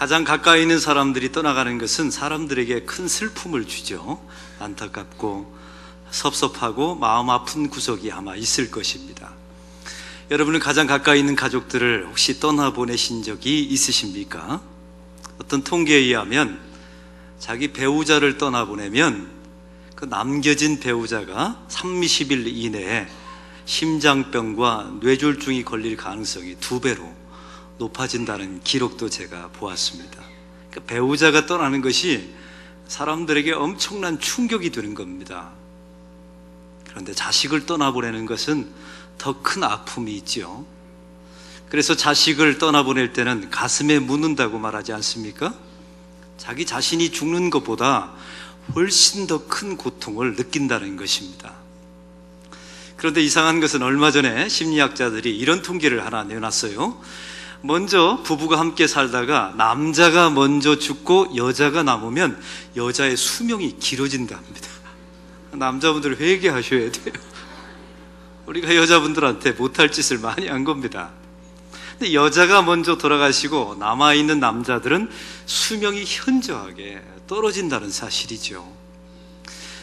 가장 가까이 있는 사람들이 떠나가는 것은 사람들에게 큰 슬픔을 주죠. 안타깝고 섭섭하고 마음 아픈 구석이 아마 있을 것입니다. 여러분은 가장 가까이 있는 가족들을 혹시 떠나보내신 적이 있으십니까? 어떤 통계에 의하면 자기 배우자를 떠나보내면 그 남겨진 배우자가 30일 이내에 심장병과 뇌졸중이 걸릴 가능성이 2배로 높아진다는 기록도 제가 보았습니다. 그러니까 배우자가 떠나는 것이 사람들에게 엄청난 충격이 되는 겁니다. 그런데 자식을 떠나보내는 것은 더 큰 아픔이 있죠. 그래서 자식을 떠나보낼 때는 가슴에 묻는다고 말하지 않습니까? 자기 자신이 죽는 것보다 훨씬 더 큰 고통을 느낀다는 것입니다. 그런데 이상한 것은 얼마 전에 심리학자들이 이런 통계를 하나 내놨어요. 먼저 부부가 함께 살다가 남자가 먼저 죽고 여자가 남으면 여자의 수명이 길어진다 합니다. 남자분들 회개하셔야 돼요. 우리가 여자분들한테 못할 짓을 많이 한 겁니다. 근데 여자가 먼저 돌아가시고 남아있는 남자들은 수명이 현저하게 떨어진다는 사실이죠.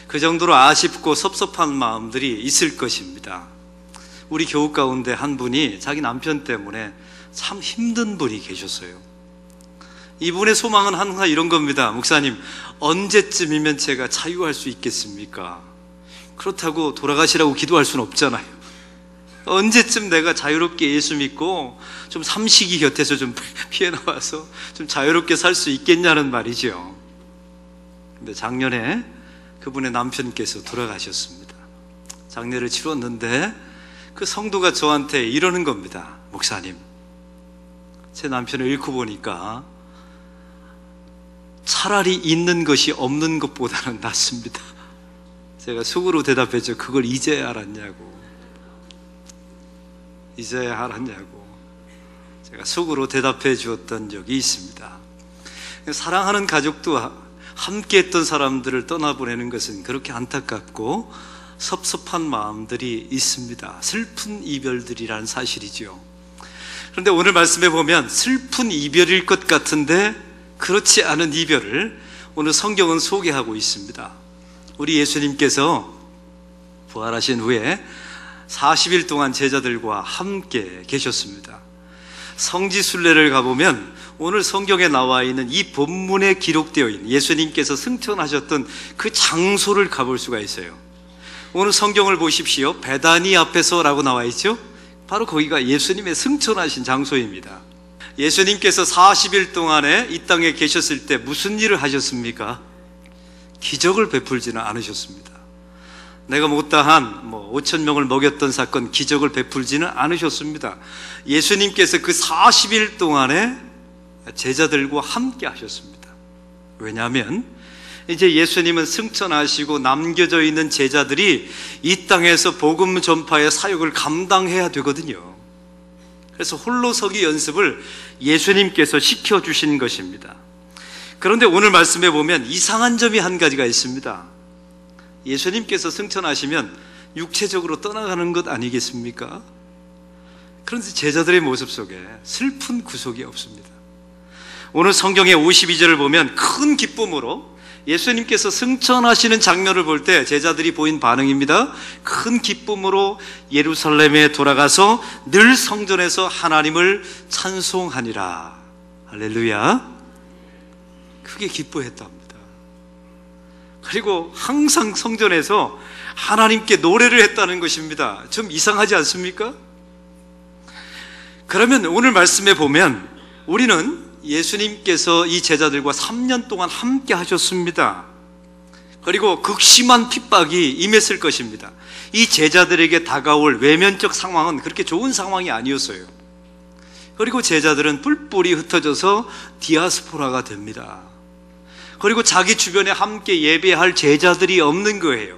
그 정도로 아쉽고 섭섭한 마음들이 있을 것입니다. 우리 교우 가운데 한 분이 자기 남편 때문에 참 힘든 분이 계셨어요. 이분의 소망은 항상 이런 겁니다. 목사님, 언제쯤이면 제가 자유할 수 있겠습니까? 그렇다고 돌아가시라고 기도할 수는 없잖아요. 언제쯤 내가 자유롭게 예수 믿고 좀 삼식이 곁에서 좀 피해 나와서 좀 자유롭게 살 수 있겠냐는 말이죠. 근데 작년에 그분의 남편께서 돌아가셨습니다. 장례를 치렀는데 그 성도가 저한테 이러는 겁니다. 목사님, 제 남편을 잃고 보니까 차라리 있는 것이 없는 것보다는 낫습니다. 제가 속으로 대답했죠. 그걸 이제야 알았냐고. 이제야 알았냐고. 제가 속으로 대답해 주었던 적이 있습니다. 사랑하는 가족도 함께 했던 사람들을 떠나보내는 것은 그렇게 안타깝고 섭섭한 마음들이 있습니다. 슬픈 이별들이라는 사실이죠. 그런데 오늘 말씀해 보면 슬픈 이별일 것 같은데 그렇지 않은 이별을 오늘 성경은 소개하고 있습니다. 우리 예수님께서 부활하신 후에 40일 동안 제자들과 함께 계셨습니다. 성지순례를 가보면 오늘 성경에 나와 있는 이 본문에 기록되어 있는 예수님께서 승천하셨던 그 장소를 가볼 수가 있어요. 오늘 성경을 보십시오. 베다니 앞에서라고 나와 있죠. 바로 거기가 예수님의 승천하신 장소입니다. 예수님께서 40일 동안에 이 땅에 계셨을 때 무슨 일을 하셨습니까? 기적을 베풀지는 않으셨습니다. 내가 못다한 5,000명을 먹였던 사건 기적을 베풀지는 않으셨습니다. 예수님께서 그 40일 동안에 제자들과 함께 하셨습니다. 왜냐하면 이제 예수님은 승천하시고 남겨져 있는 제자들이 이 땅에서 복음 전파의 사역을 감당해야 되거든요. 그래서 홀로서기 연습을 예수님께서 시켜주신 것입니다. 그런데 오늘 말씀해 보면 이상한 점이 한 가지가 있습니다. 예수님께서 승천하시면 육체적으로 떠나가는 것 아니겠습니까? 그런데 제자들의 모습 속에 슬픈 구석이 없습니다. 오늘 성경의 52절을 보면 큰 기쁨으로 예수님께서 승천하시는 장면을 볼 때 제자들이 보인 반응입니다. 큰 기쁨으로 예루살렘에 돌아가서 늘 성전에서 하나님을 찬송하니라. 할렐루야. 크게 기뻐했답니다. 그리고 항상 성전에서 하나님께 노래를 했다는 것입니다. 좀 이상하지 않습니까? 그러면 오늘 말씀에 보면 우리는 예수님께서 이 제자들과 3년 동안 함께 하셨습니다. 그리고 극심한 핍박이 임했을 것입니다. 이 제자들에게 다가올 외면적 상황은 그렇게 좋은 상황이 아니었어요. 그리고 제자들은 뿔뿔이 흩어져서 디아스포라가 됩니다. 그리고 자기 주변에 함께 예배할 제자들이 없는 거예요.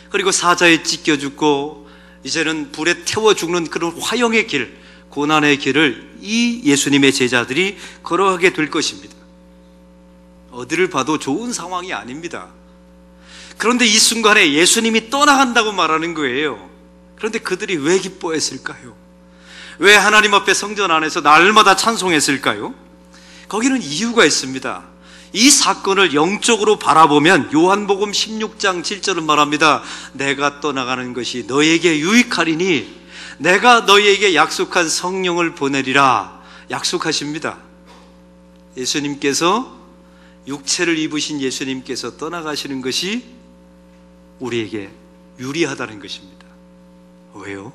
그리고 사자에 찢겨 죽고 이제는 불에 태워 죽는 그런 화형의 길, 고난의 길을 이 예수님의 제자들이 걸어가게 될 것입니다. 어디를 봐도 좋은 상황이 아닙니다. 그런데 이 순간에 예수님이 떠나간다고 말하는 거예요. 그런데 그들이 왜 기뻐했을까요? 왜 하나님 앞에 성전 안에서 날마다 찬송했을까요? 거기는 이유가 있습니다. 이 사건을 영적으로 바라보면 요한복음 16장 7절은 말합니다. 내가 떠나가는 것이 너에게 유익하리니 내가 너희에게 약속한 성령을 보내리라 약속하십니다. 예수님께서 육체를 입으신 예수님께서 떠나가시는 것이 우리에게 유리하다는 것입니다. 왜요?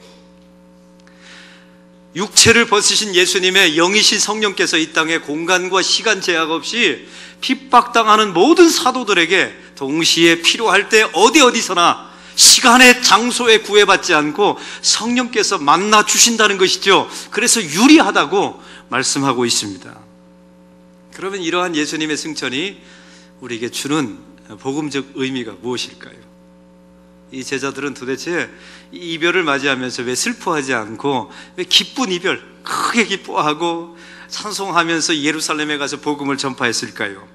육체를 벗으신 예수님의 영이신 성령께서 이 땅에 공간과 시간 제약 없이 핍박당하는 모든 사도들에게 동시에 필요할 때 어디서나 시간의 장소에 구애받지 않고 성령께서 만나 주신다는 것이죠. 그래서 유리하다고 말씀하고 있습니다. 그러면 이러한 예수님의 승천이 우리에게 주는 복음적 의미가 무엇일까요? 이 제자들은 도대체 이 이별을 맞이하면서 왜 슬퍼하지 않고 왜 기쁜 이별, 크게 기뻐하고 찬송하면서 예루살렘에 가서 복음을 전파했을까요?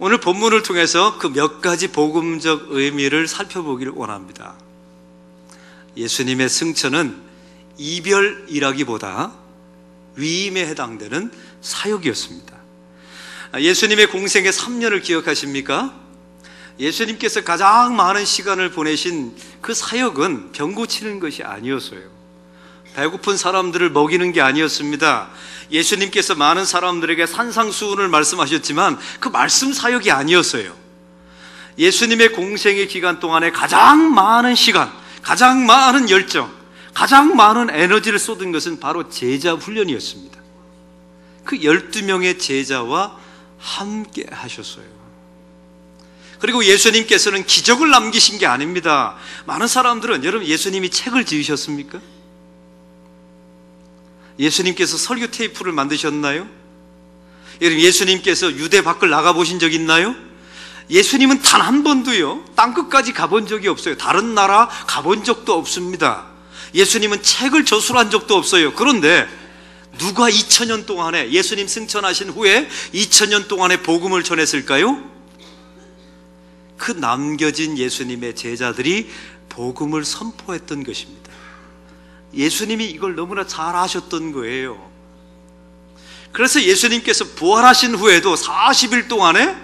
오늘 본문을 통해서 그 몇 가지 복음적 의미를 살펴보기를 원합니다. 예수님의 승천은 이별이라기보다 위임에 해당되는 사역이었습니다. 예수님의 공생의 3년을 기억하십니까? 예수님께서 가장 많은 시간을 보내신 그 사역은 병 고치는 것이 아니었어요. 배고픈 사람들을 먹이는 게 아니었습니다. 예수님께서 많은 사람들에게 산상수훈을 말씀하셨지만 그 말씀 사역이 아니었어요. 예수님의 공생의 기간 동안에 가장 많은 시간, 가장 많은 열정, 가장 많은 에너지를 쏟은 것은 바로 제자 훈련이었습니다. 그 12명의 제자와 함께 하셨어요. 그리고 예수님께서는 기적을 남기신 게 아닙니다. 많은 사람들은, 여러분 예수님이 책을 지으셨습니까? 예수님께서 설교 테이프를 만드셨나요? 여러분 예수님께서 유대 밖을 나가보신 적 있나요? 예수님은 단 한 번도요 땅끝까지 가본 적이 없어요. 다른 나라 가본 적도 없습니다. 예수님은 책을 저술한 적도 없어요. 그런데 누가 2000년 동안에, 예수님 승천하신 후에 2000년 동안에 복음을 전했을까요? 그 남겨진 예수님의 제자들이 복음을 선포했던 것입니다. 예수님이 이걸 너무나 잘 아셨던 거예요. 그래서 예수님께서 부활하신 후에도 40일 동안에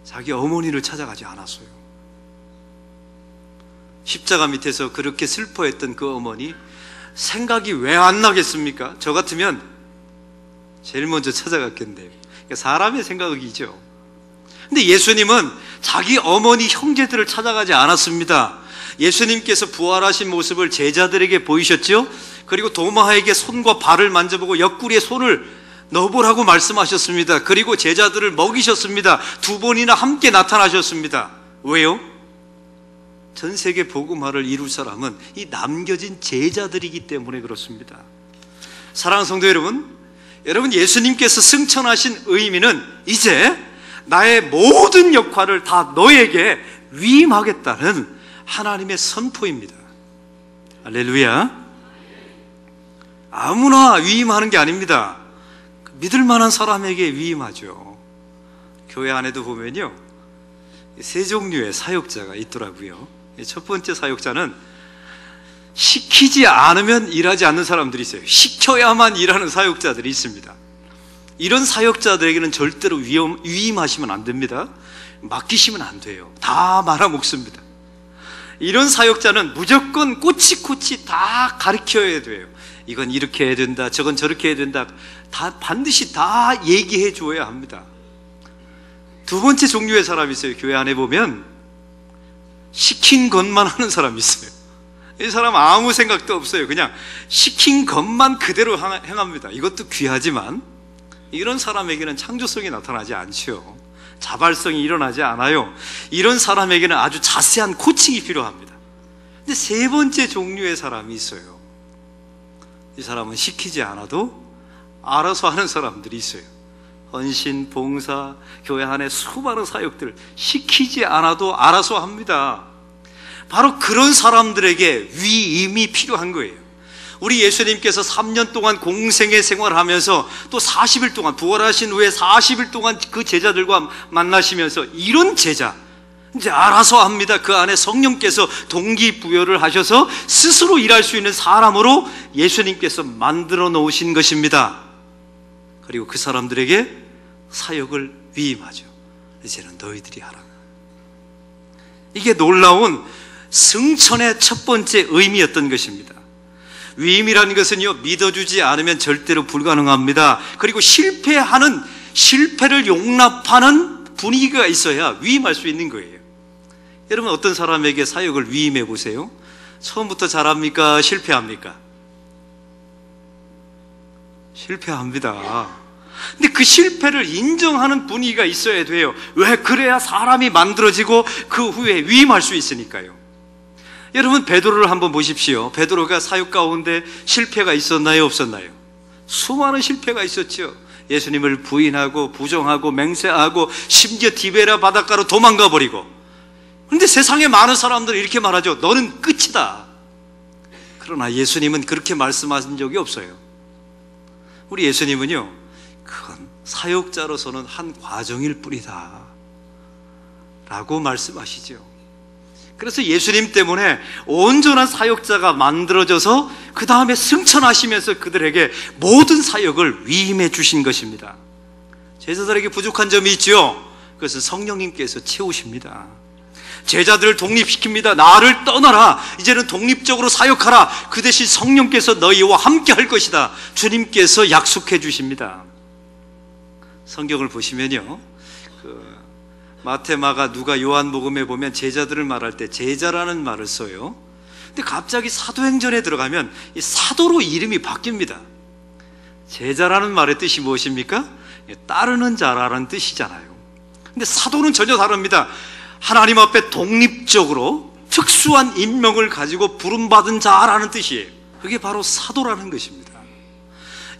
자기 어머니를 찾아가지 않았어요. 십자가 밑에서 그렇게 슬퍼했던 그 어머니, 생각이 왜 안 나겠습니까? 저 같으면 제일 먼저 찾아갔겠네요. 그러니까 사람의 생각이죠. 근데 예수님은 자기 어머니 형제들을 찾아가지 않았습니다. 예수님께서 부활하신 모습을 제자들에게 보이셨죠? 그리고 도마에게 손과 발을 만져보고 옆구리에 손을 넣어보라고 말씀하셨습니다. 그리고 제자들을 먹이셨습니다. 2번이나 함께 나타나셨습니다. 왜요? 전 세계 복음화를 이룰 사람은 이 남겨진 제자들이기 때문에 그렇습니다. 사랑하는 성도 여러분, 예수님께서 승천하신 의미는 이제 나의 모든 역할을 다 너에게 위임하겠다는 하나님의 선포입니다. 할렐루야. 아무나 위임하는 게 아닙니다. 믿을 만한 사람에게 위임하죠. 교회 안에도 보면요, 세 종류의 사역자가 있더라고요. 첫 번째 사역자는 시키지 않으면 일하지 않는 사람들이 있어요. 시켜야만 일하는 사역자들이 있습니다. 이런 사역자들에게는 절대로 위임하시면 안 됩니다. 맡기시면 안 돼요. 다 말아먹습니다. 이런 사역자는 무조건 꼬치꼬치 다 가르쳐야 돼요. 이건 이렇게 해야 된다, 저건 저렇게 해야 된다, 다 반드시 다 얘기해 줘야 합니다. 두 번째 종류의 사람이 있어요. 교회 안에 보면 시킨 것만 하는 사람이 있어요. 이 사람 아무 생각도 없어요. 그냥 시킨 것만 그대로 행합니다. 이것도 귀하지만 이런 사람에게는 창조성이 나타나지 않죠. 자발성이 일어나지 않아요. 이런 사람에게는 아주 자세한 코칭이 필요합니다. 근데 세 번째 종류의 사람이 있어요. 이 사람은 시키지 않아도 알아서 하는 사람들이 있어요. 헌신, 봉사, 교회 안에 수많은 사역들 시키지 않아도 알아서 합니다. 바로 그런 사람들에게 위임이 필요한 거예요. 우리 예수님께서 3년 동안 공생의 생활을 하면서 또 40일 동안 부활하신 후에 40일 동안 그 제자들과 만나시면서 이런 제자, 이제 알아서 합니다. 그 안에 성령께서 동기부여를 하셔서 스스로 일할 수 있는 사람으로 예수님께서 만들어 놓으신 것입니다. 그리고 그 사람들에게 사역을 위임하죠. 이제는 너희들이 하라. 이게 놀라운 승천의 첫 번째 의미였던 것입니다. 위임이라는 것은요, 믿어주지 않으면 절대로 불가능합니다. 그리고 실패를 용납하는 분위기가 있어야 위임할 수 있는 거예요. 여러분, 어떤 사람에게 사역을 위임해 보세요. 처음부터 잘합니까? 실패합니까? 실패합니다. 근데 그 실패를 인정하는 분위기가 있어야 돼요. 왜? 그래야 사람이 만들어지고 그 후에 위임할 수 있으니까요. 여러분, 베드로를 한번 보십시오. 베드로가 사역 가운데 실패가 있었나요? 없었나요? 수많은 실패가 있었죠. 예수님을 부인하고 부정하고 맹세하고 심지어 디베라 바닷가로 도망가 버리고. 그런데 세상에 많은 사람들이 이렇게 말하죠. 너는 끝이다. 그러나 예수님은 그렇게 말씀하신 적이 없어요. 우리 예수님은요, 그건 사역자로서는 한 과정일 뿐이다 라고 말씀하시죠. 그래서 예수님 때문에 온전한 사역자가 만들어져서 그 다음에 승천하시면서 그들에게 모든 사역을 위임해 주신 것입니다. 제자들에게 부족한 점이 있죠. 그것은 성령님께서 채우십니다. 제자들을 독립시킵니다. 나를 떠나라. 이제는 독립적으로 사역하라. 그 대신 성령께서 너희와 함께 할 것이다. 주님께서 약속해 주십니다. 성경을 보시면요, 마태, 마가, 누가, 요한복음에 보면 제자들을 말할 때 제자라는 말을 써요. 근데 갑자기 사도행전에 들어가면 이 사도로 이름이 바뀝니다. 제자라는 말의 뜻이 무엇입니까? 따르는 자라는 뜻이잖아요. 근데 사도는 전혀 다릅니다. 하나님 앞에 독립적으로 특수한 임명을 가지고 부름받은 자라는 뜻이에요. 그게 바로 사도라는 것입니다.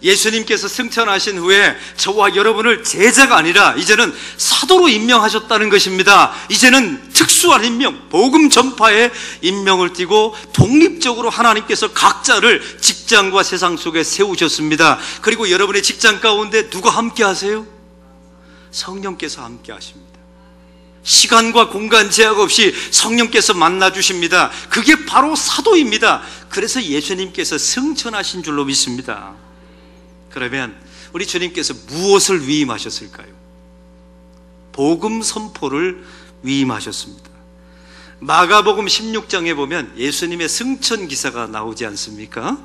예수님께서 승천하신 후에 저와 여러분을 제자가 아니라 이제는 사도로 임명하셨다는 것입니다. 이제는 특수한 임명, 복음 전파의 임명을 띠고 독립적으로 하나님께서 각자를 직장과 세상 속에 세우셨습니다. 그리고 여러분의 직장 가운데 누가 함께 하세요? 성령께서 함께 하십니다. 시간과 공간 제약 없이 성령께서 만나 주십니다. 그게 바로 사도입니다. 그래서 예수님께서 승천하신 줄로 믿습니다. 그러면 우리 주님께서 무엇을 위임하셨을까요? 복음 선포를 위임하셨습니다. 마가복음 16장에 보면 예수님의 승천 기사가 나오지 않습니까?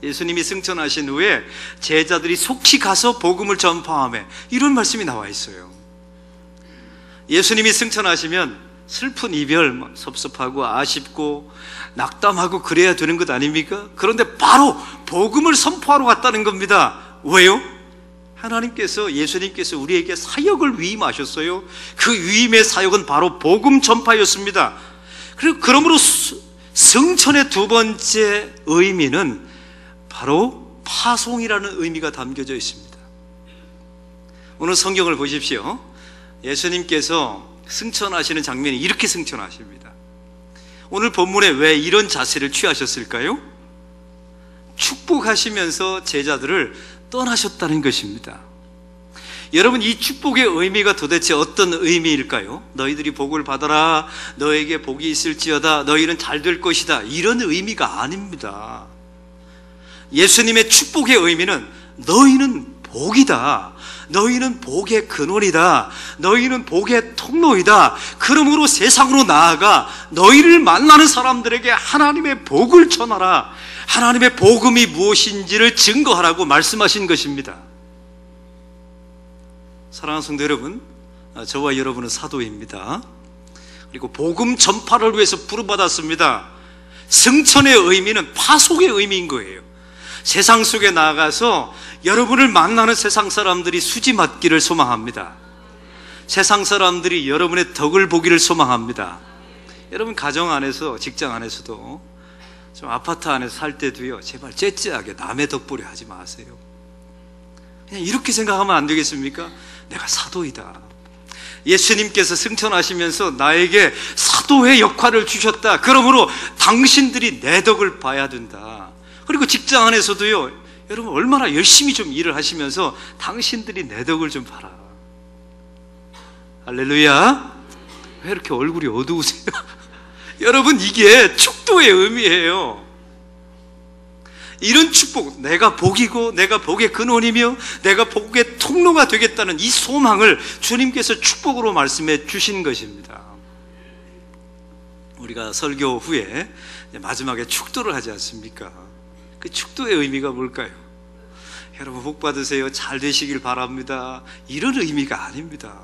예수님이 승천하신 후에 제자들이 속히 가서 복음을 전파하며, 이런 말씀이 나와 있어요. 예수님이 승천하시면 슬픈 이별, 섭섭하고 아쉽고 낙담하고 그래야 되는 것 아닙니까? 그런데 바로 복음을 선포하러 갔다는 겁니다. 왜요? 하나님께서, 예수님께서 우리에게 사역을 위임하셨어요. 그 위임의 사역은 바로 복음 전파였습니다. 그러므로 승천의 두 번째 의미는 바로 파송이라는 의미가 담겨져 있습니다. 오늘 성경을 보십시오. 예수님께서 승천하시는 장면이 이렇게 승천하십니다. 오늘 본문에 왜 이런 자세를 취하셨을까요? 축복하시면서 제자들을 떠나셨다는 것입니다. 여러분, 이 축복의 의미가 도대체 어떤 의미일까요? 너희들이 복을 받아라, 너에게 복이 있을지어다, 너희는 잘 될 것이다, 이런 의미가 아닙니다. 예수님의 축복의 의미는 너희는 복이다, 너희는 복의 근원이다, 너희는 복의 통로이다. 그러므로 세상으로 나아가 너희를 만나는 사람들에게 하나님의 복을 전하라, 하나님의 복음이 무엇인지를 증거하라고 말씀하신 것입니다. 사랑하는 성도 여러분, 저와 여러분은 사도입니다. 그리고 복음 전파를 위해서 부름받았습니다. 승천의 의미는 파송의 의미인 거예요. 세상 속에 나가서 여러분을 만나는 세상 사람들이 수지 맞기를 소망합니다. 세상 사람들이 여러분의 덕을 보기를 소망합니다. 여러분, 가정 안에서, 직장 안에서도, 좀 아파트 안에서 살 때도요, 제발 째째하게 남의 덕보려 하지 마세요. 그냥 이렇게 생각하면 안 되겠습니까? 내가 사도이다. 예수님께서 승천하시면서 나에게 사도의 역할을 주셨다. 그러므로 당신들이 내 덕을 봐야 된다. 그리고 직장 안에서도요, 여러분 얼마나 열심히 좀 일을 하시면서 당신들이 내 덕을 좀 봐라. 할렐루야. 왜 이렇게 얼굴이 어두우세요? 여러분, 이게 축도의 의미예요. 이런 축복, 내가 복이고 내가 복의 근원이며 내가 복의 통로가 되겠다는 이 소망을 주님께서 축복으로 말씀해 주신 것입니다. 우리가 설교 후에 마지막에 축도를 하지 않습니까? 그 축도의 의미가 뭘까요? 여러분 복 받으세요, 잘 되시길 바랍니다, 이런 의미가 아닙니다.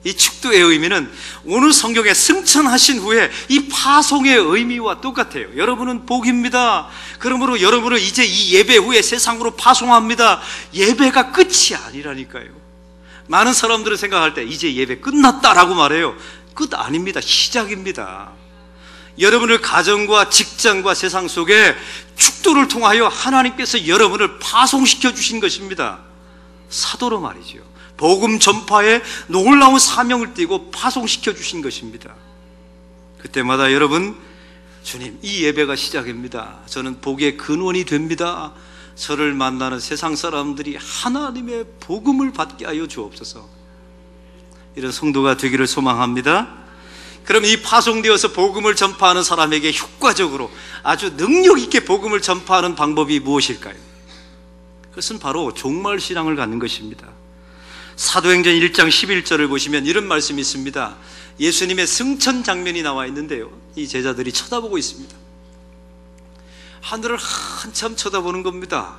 이 축도의 의미는 오늘 성경에 승천하신 후에 이 파송의 의미와 똑같아요. 여러분은 복입니다. 그러므로 여러분은 이제 이 예배 후에 세상으로 파송합니다. 예배가 끝이 아니라니까요. 많은 사람들은 생각할 때 이제 예배 끝났다라고 말해요. 끝 아닙니다. 시작입니다. 여러분을 가정과 직장과 세상 속에 축도를 통하여 하나님께서 여러분을 파송시켜 주신 것입니다. 사도로 말이죠. 복음 전파에 놀라운 사명을 띠고 파송시켜 주신 것입니다. 그때마다 여러분, 주님, 이 예배가 시작입니다. 저는 복의 근원이 됩니다. 저를 만나는 세상 사람들이 하나님의 복음을 받게 하여 주옵소서. 이런 성도가 되기를 소망합니다. 그럼 이 파송되어서 복음을 전파하는 사람에게 효과적으로 아주 능력 있게 복음을 전파하는 방법이 무엇일까요? 그것은 바로 종말신앙을 갖는 것입니다. 사도행전 1장 11절을 보시면 이런 말씀이 있습니다. 예수님의 승천 장면이 나와 있는데요, 이 제자들이 쳐다보고 있습니다. 하늘을 한참 쳐다보는 겁니다.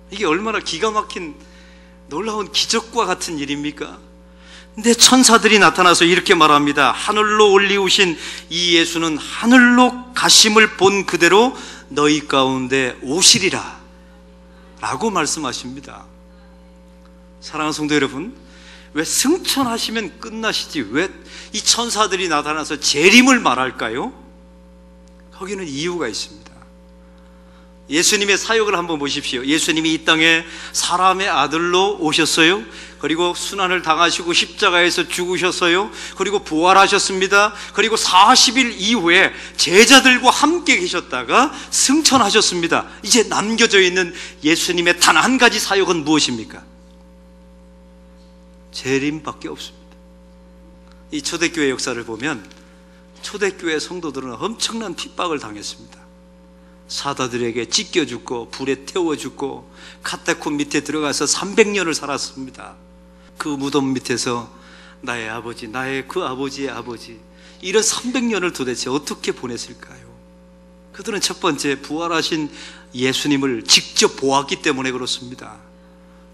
이게 얼마나 기가 막힌 놀라운 기적과 같은 일입니까? 근데 천사들이 나타나서 이렇게 말합니다. 하늘로 올리우신 이 예수는 하늘로 가심을 본 그대로 너희 가운데 오시리라 라고 말씀하십니다. 사랑하는 성도 여러분, 왜 승천하시면 끝나시지 왜 이 천사들이 나타나서 재림을 말할까요? 거기는 이유가 있습니다. 예수님의 사역을 한번 보십시오. 예수님이 이 땅에 사람의 아들로 오셨어요. 그리고 순환을 당하시고 십자가에서 죽으셨어요. 그리고 부활하셨습니다. 그리고 40일 이후에 제자들과 함께 계셨다가 승천하셨습니다. 이제 남겨져 있는 예수님의 단 한 가지 사역은 무엇입니까? 재림밖에 없습니다. 이 초대교회 역사를 보면 초대교회 성도들은 엄청난 핍박을 당했습니다. 사도들에게 찢겨 죽고 불에 태워 죽고 카타콤 밑에 들어가서 300년을 살았습니다. 그 무덤 밑에서 나의 아버지, 나의 그 아버지의 아버지, 이런 300년을 도대체 어떻게 보냈을까요? 그들은 첫 번째, 부활하신 예수님을 직접 보았기 때문에 그렇습니다.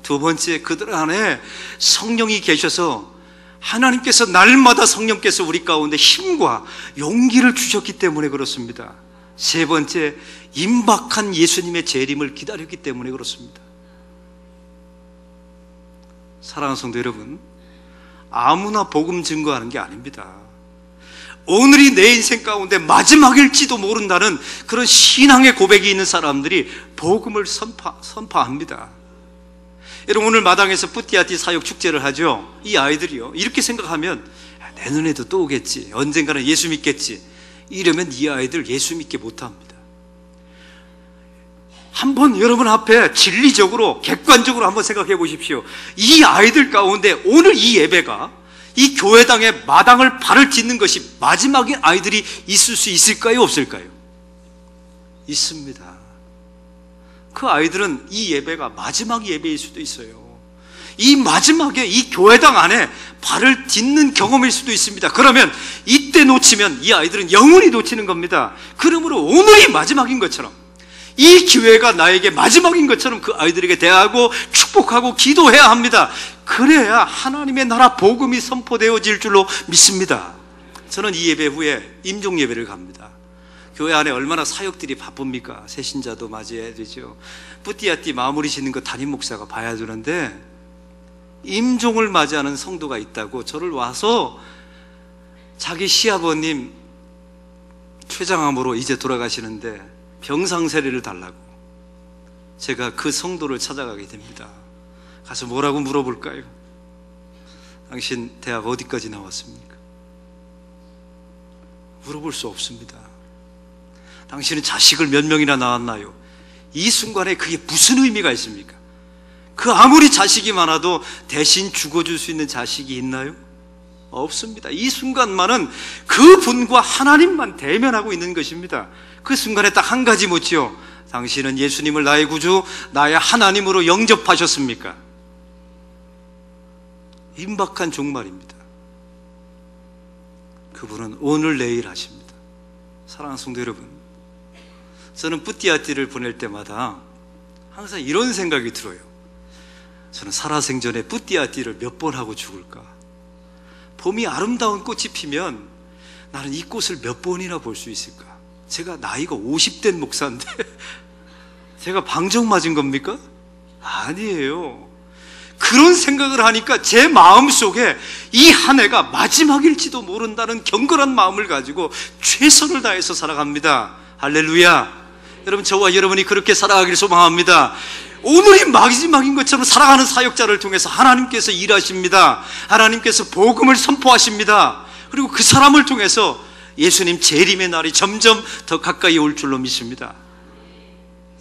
두 번째, 그들 안에 성령이 계셔서 하나님께서 날마다 성령께서 우리 가운데 힘과 용기를 주셨기 때문에 그렇습니다. 세 번째, 임박한 예수님의 재림을 기다렸기 때문에 그렇습니다. 사랑하는 성도 여러분, 아무나 복음 증거하는 게 아닙니다. 오늘이 내 인생 가운데 마지막일지도 모른다는 그런 신앙의 고백이 있는 사람들이 복음을 선파합니다. 여러분, 오늘 마당에서 뿌띠아띠 사역 축제를 하죠. 이 아이들이요, 이렇게 생각하면 내년에도 또 오겠지, 언젠가는 예수 믿겠지, 이러면 이 아이들 예수 믿게 못합니다. 한번 여러분 앞에 진리적으로 객관적으로 한번 생각해 보십시오. 이 아이들 가운데 오늘 이 예배가 이 교회당의 마당을 발을 딛는 것이 마지막인 아이들이 있을 수 있을까요, 없을까요? 있습니다. 그 아이들은 이 예배가 마지막 예배일 수도 있어요. 이 마지막에 이 교회당 안에 발을 딛는 경험일 수도 있습니다. 그러면 이때 놓치면 이 아이들은 영원히 놓치는 겁니다. 그러므로 오늘이 마지막인 것처럼, 이 기회가 나에게 마지막인 것처럼 그 아이들에게 대하고 축복하고 기도해야 합니다. 그래야 하나님의 나라 복음이 선포되어질 줄로 믿습니다. 저는 이 예배 후에 임종 예배를 갑니다. 교회 안에 얼마나 사역들이 바쁩니까? 새신자도 맞이해야 되죠. 뿌띠아띠 마무리 짓는 거 담임 목사가 봐야 되는데, 임종을 맞이하는 성도가 있다고 저를 와서 자기 시아버님 췌장암으로 이제 돌아가시는데 병상세례를 달라고, 제가 그 성도를 찾아가게 됩니다. 가서 뭐라고 물어볼까요? 당신 대학 어디까지 나왔습니까? 물어볼 수 없습니다. 당신은 자식을 몇 명이나 낳았나요? 이 순간에 그게 무슨 의미가 있습니까? 그 아무리 자식이 많아도 대신 죽어줄 수 있는 자식이 있나요? 없습니다. 이 순간만은 그 분과 하나님만 대면하고 있는 것입니다. 그 순간에 딱 한 가지 묻지요. 당신은 예수님을 나의 구주, 나의 하나님으로 영접하셨습니까? 임박한 종말입니다. 그분은 오늘 내일 하십니다. 사랑하는 성도 여러분, 저는 뿌띠아띠를 보낼 때마다 항상 이런 생각이 들어요. 저는 살아생전에 뿌띠아띠를 몇 번 하고 죽을까? 봄이 아름다운 꽃이 피면 나는 이 꽃을 몇 번이나 볼 수 있을까? 제가 나이가 50된 목사인데 제가 방정 맞은 겁니까? 아니에요. 그런 생각을 하니까 제 마음속에 이 한 해가 마지막일지도 모른다는 경건한 마음을 가지고 최선을 다해서 살아갑니다. 할렐루야. 여러분, 저와 여러분이 그렇게 살아가기를 소망합니다. 오늘이 마지막인 것처럼 살아가는 사역자를 통해서 하나님께서 일하십니다. 하나님께서 복음을 선포하십니다. 그리고 그 사람을 통해서 예수님 재림의 날이 점점 더 가까이 올 줄로 믿습니다.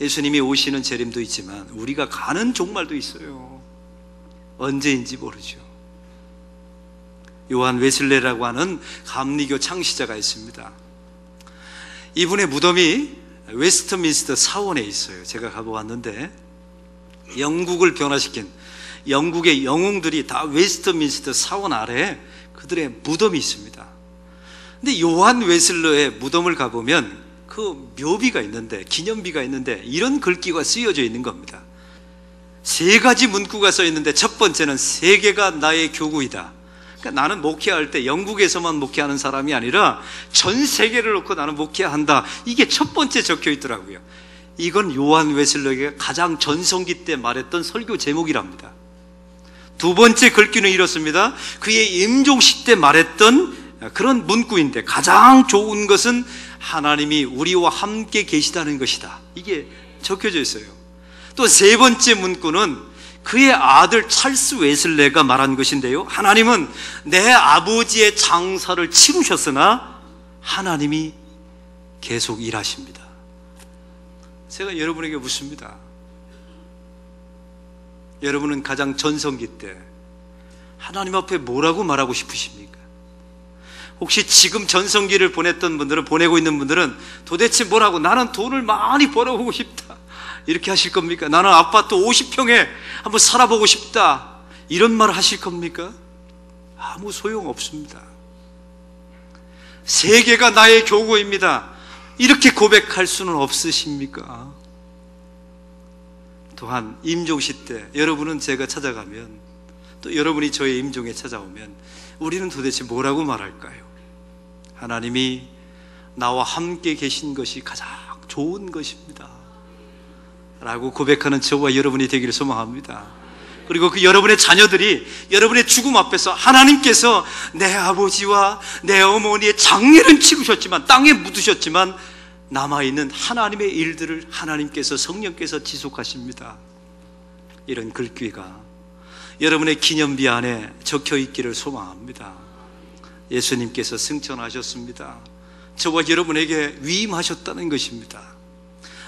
예수님이 오시는 재림도 있지만 우리가 가는 종말도 있어요. 언제인지 모르죠. 요한 웨슬레라고 하는 감리교 창시자가 있습니다. 이분의 무덤이 웨스트민스터 사원에 있어요. 제가 가보았는데 영국을 변화시킨 영국의 영웅들이 다 웨스트민스터 사원 아래에 그들의 무덤이 있습니다. 근데 요한 웨슬러의 무덤을 가보면 그 묘비가 있는데, 기념비가 있는데 이런 글귀가 쓰여져 있는 겁니다. 세 가지 문구가 써 있는데 첫 번째는 세계가 나의 교구이다. 그러니까 나는 목회할 때 영국에서만 목회하는 사람이 아니라 전 세계를 놓고 나는 목회한다. 이게 첫 번째 적혀 있더라고요. 이건 요한 웨슬러가 가장 전성기 때 말했던 설교 제목이랍니다. 두 번째 글귀는 이렇습니다. 그의 임종식 때 말했던 그런 문구인데 가장 좋은 것은 하나님이 우리와 함께 계시다는 것이다. 이게 적혀져 있어요. 또 세 번째 문구는 그의 아들 찰스 웨슬레가 말한 것인데요. 하나님은 내 아버지의 장사를 치루셨으나 하나님이 계속 일하십니다. 제가 여러분에게 묻습니다. 여러분은 가장 전성기 때 하나님 앞에 뭐라고 말하고 싶으십니까? 혹시 지금 전성기를 보냈던 분들은, 보내고 있는 분들은 도대체 뭐라고, 나는 돈을 많이 벌어보고 싶다 이렇게 하실 겁니까? 나는 아파트 50평에 한번 살아보고 싶다 이런 말을 하실 겁니까? 아무 소용없습니다. 세계가 나의 교구입니다 이렇게 고백할 수는 없으십니까? 또한 임종시 때 여러분은 제가 찾아가면, 또 여러분이 저의 임종에 찾아오면 우리는 도대체 뭐라고 말할까요? 하나님이 나와 함께 계신 것이 가장 좋은 것입니다 라고 고백하는 저와 여러분이 되기를 소망합니다. 그리고 그 여러분의 자녀들이 여러분의 죽음 앞에서 하나님께서 내 아버지와 내 어머니의 장례는 치르셨지만, 땅에 묻으셨지만 남아있는 하나님의 일들을 하나님께서, 성령께서 지속하십니다. 이런 글귀가 여러분의 기념비 안에 적혀 있기를 소망합니다. 예수님께서 승천하셨습니다. 저와 여러분에게 위임하셨다는 것입니다.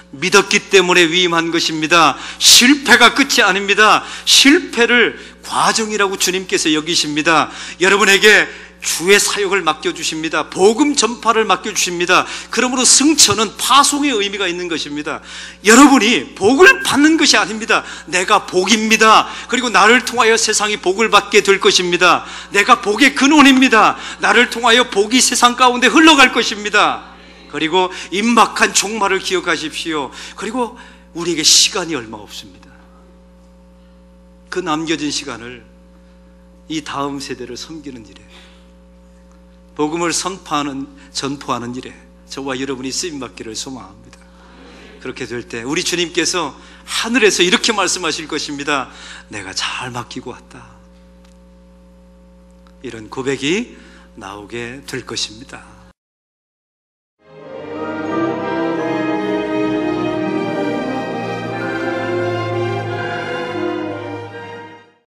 믿었기 때문에 위임한 것입니다. 실패가 끝이 아닙니다. 실패를 과정이라고 주님께서 여기십니다. 여러분에게 주의 사역을 맡겨주십니다. 복음 전파를 맡겨주십니다. 그러므로 승천은 파송의 의미가 있는 것입니다. 여러분이 복을 받는 것이 아닙니다. 내가 복입니다. 그리고 나를 통하여 세상이 복을 받게 될 것입니다. 내가 복의 근원입니다. 나를 통하여 복이 세상 가운데 흘러갈 것입니다. 그리고 임박한 종말을 기억하십시오. 그리고 우리에게 시간이 얼마 없습니다. 그 남겨진 시간을 이 다음 세대를 섬기는 일에, 복음을 전포하는 일에 저와 여러분이 쓰임받기를 소망합니다. 그렇게 될 때 우리 주님께서 하늘에서 이렇게 말씀하실 것입니다. 내가 잘 맡기고 왔다. 이런 고백이 나오게 될 것입니다.